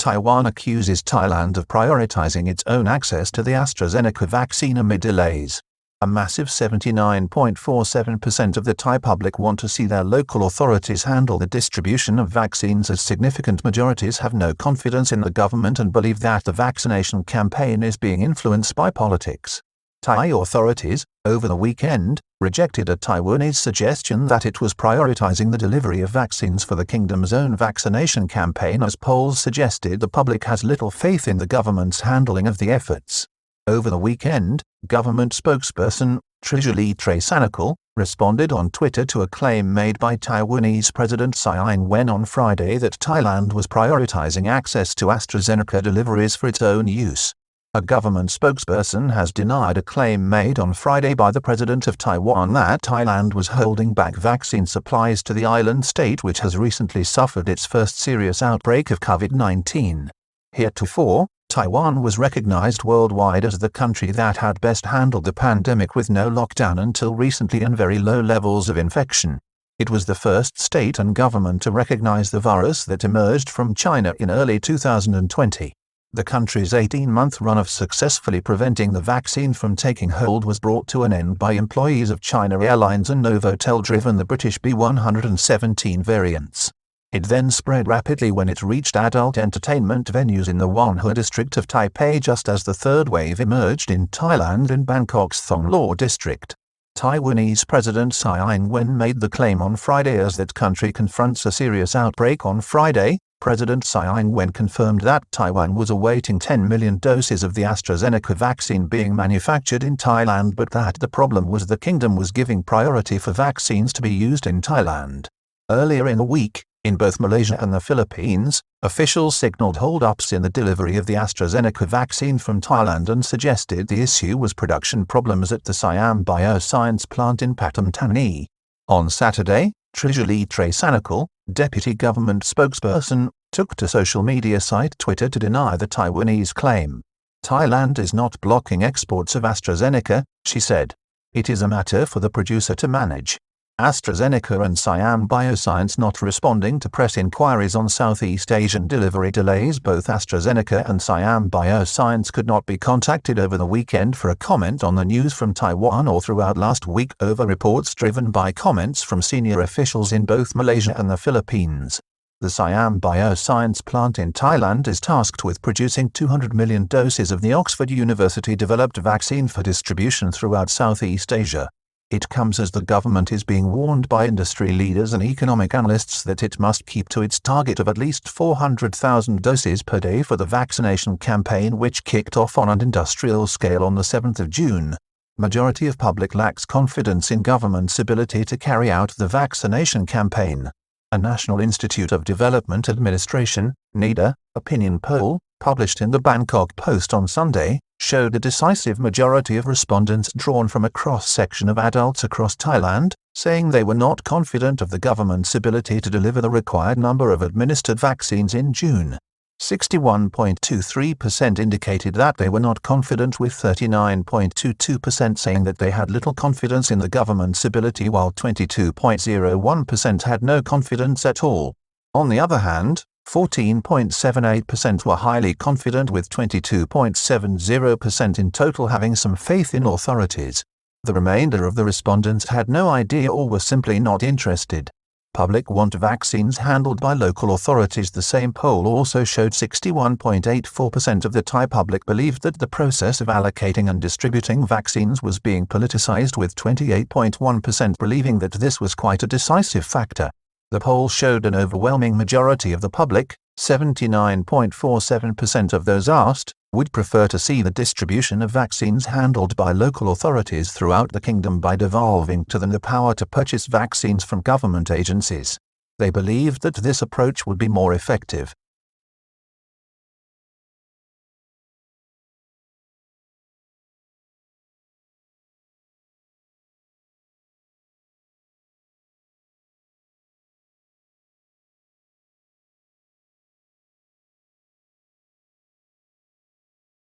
Taiwan accuses Thailand of prioritizing its own access to the AstraZeneca vaccine amid delays. A massive 79.47% of the Thai public want to see their local authorities handle the distribution of vaccines, as significant majorities have no confidence in the government and believe that the vaccination campaign is being influenced by politics. Thai authorities, over the weekend, rejected a Taiwanese suggestion that it was prioritizing the delivery of vaccines for the kingdom's own vaccination campaign, as polls suggested the public has little faith in the government's handling of the efforts. Over the weekend, government spokesperson, Traisanikul, responded on Twitter to a claim made by Taiwanese President Tsai Ing-wen on Friday that Thailand was prioritizing access to AstraZeneca deliveries for its own use. A government spokesperson has denied a claim made on Friday by the president of Taiwan that Thailand was holding back vaccine supplies to the island state, which has recently suffered its first serious outbreak of COVID-19. Heretofore, Taiwan was recognized worldwide as the country that had best handled the pandemic with no lockdown until recently and very low levels of infection. It was the first state and government to recognize the virus that emerged from China in early 2020. The country's 18-month run of successfully preventing the vaccine from taking hold was brought to an end by employees of China Airlines and Novotel driven the British B117 variants. It then spread rapidly when it reached adult entertainment venues in the Wanhua district of Taipei, just as the third wave emerged in Thailand in Bangkok's Thonglor district. Taiwanese President Tsai Ing-wen made the claim on Friday as that country confronts a serious outbreak. On Friday, President Tsai Ing-wen confirmed that Taiwan was awaiting 10 million doses of the AstraZeneca vaccine being manufactured in Thailand, but that the problem was the kingdom was giving priority for vaccines to be used in Thailand. Earlier in the week, in both Malaysia and the Philippines, officials signaled hold-ups in the delivery of the AstraZeneca vaccine from Thailand and suggested the issue was production problems at the Siam Bioscience plant in Pathum Thani. On Saturday, Traisanikul, deputy government spokesperson, took to social media site Twitter to deny the Taiwanese claim. Thailand is not blocking exports of AstraZeneca, she said. It is a matter for the producer to manage. AstraZeneca and Siam Bioscience not responding to press inquiries on Southeast Asian delivery delays. Both AstraZeneca and Siam Bioscience could not be contacted over the weekend for a comment on the news from Taiwan or throughout last week over reports driven by comments from senior officials in both Malaysia and the Philippines. The Siam Bioscience plant in Thailand is tasked with producing 200 million doses of the Oxford University-developed vaccine for distribution throughout Southeast Asia. It comes as the government is being warned by industry leaders and economic analysts that it must keep to its target of at least 400,000 doses per day for the vaccination campaign, which kicked off on an industrial scale on the 7th of June. Majority of public lacks confidence in government's ability to carry out the vaccination campaign. A National Institute of Development Administration (NIDA) opinion poll, published in the Bangkok Post on Sunday, showed a decisive majority of respondents drawn from a cross-section of adults across Thailand, saying they were not confident of the government's ability to deliver the required number of administered vaccines in June. 61.23% indicated that they were not confident, with 39.22% saying that they had little confidence in the government's ability, while 22.01% had no confidence at all. On the other hand, 14.78% were highly confident, with 22.70% in total having some faith in authorities. The remainder of the respondents had no idea or were simply not interested. Public want vaccines handled by local authorities. The same poll also showed 61.84% of the Thai public believed that the process of allocating and distributing vaccines was being politicized, with 28.1% believing that this was quite a decisive factor. The poll showed an overwhelming majority of the public, 79.47% of those asked, would prefer to see the distribution of vaccines handled by local authorities throughout the kingdom by devolving to them the power to purchase vaccines from government agencies. They believed that this approach would be more effective.